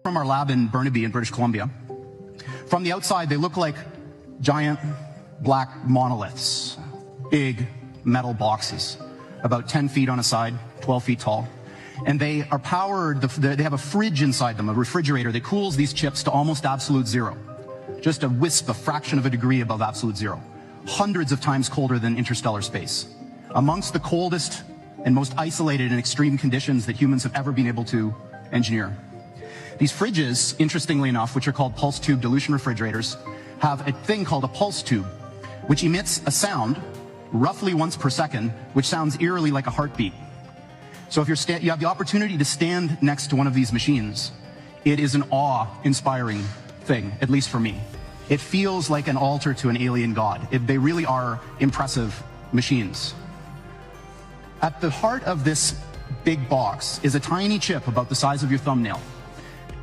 From our lab in Burnaby in British Columbia. From the outside, they look like giant black monoliths, big metal boxes, about 10 feet on a side, 12 feet tall. And they are powered, they have a fridge inside them, a refrigerator that cools these chips to almost absolute zero. Just a wisp, a fraction of a degree above absolute zero. Hundreds of times colder than interstellar space. Amongst the coldest and most isolated and extreme conditions that humans have ever been able to engineer. These fridges, interestingly enough, which are called pulse tube dilution refrigerators, have a thing called a pulse tube, which emits a sound roughly once per second, which sounds eerily like a heartbeat. So if you have the opportunity to stand next to one of these machines, it is an awe-inspiring thing, at least for me. It feels like an altar to an alien god. They really are impressive machines. At the heart of this big box is a tiny chip about the size of your thumbnail.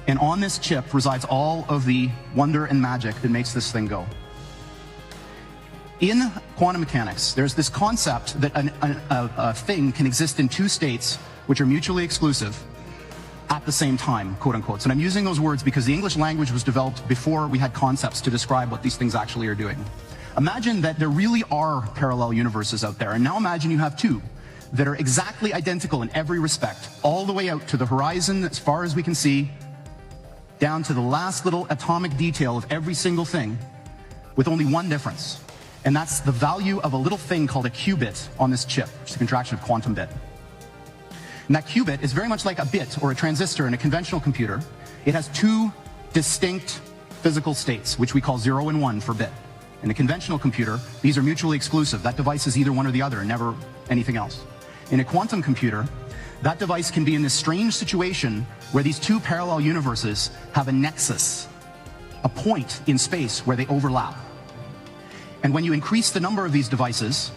And on this chip resides all of the wonder and magic that makes this thing go. In quantum mechanics, there's this concept that a thing can exist in two states which are mutually exclusive at the same time, quote unquote. And I'm using those words because the English language was developed before we had concepts to describe what these things actually are doing. Imagine that there really are parallel universes out there, and now imagine you have two that are exactly identical in every respect, all the way out to the horizon as far as we can see, down to the last little atomic detail of every single thing, with only one difference. And that's the value of a little thing called a qubit on this chip, which is a contraction of quantum bit. And that qubit is very much like a bit or a transistor in a conventional computer. It has two distinct physical states, which we call 0 and 1 for bit. In a conventional computer, these are mutually exclusive. That device is either one or the other, and never anything else. In a quantum computer, that device can be in this strange situation where these two parallel universes have a nexus, a point in space where they overlap. And when you increase the number of these devices,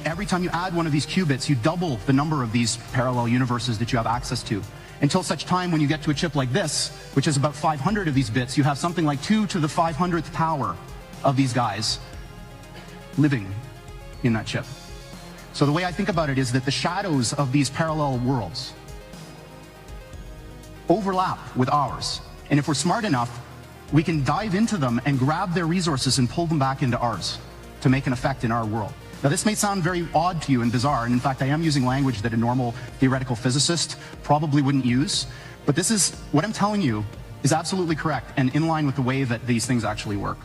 every time you add one of these qubits, you double the number of these parallel universes that you have access to. Until such time when you get to a chip like this, which is about 500 of these bits, you have something like 2 to the 500th power of these guys living in that chip. So the way I think about it is that the shadows of these parallel worlds overlap with ours. And if we're smart enough, we can dive into them and grab their resources and pull them back into ours to make an effect in our world. Now this may sound very odd to you and bizarre, and in fact I am using language that a normal theoretical physicist probably wouldn't use, but this is, what I'm telling you is absolutely correct and in line with the way that these things actually work.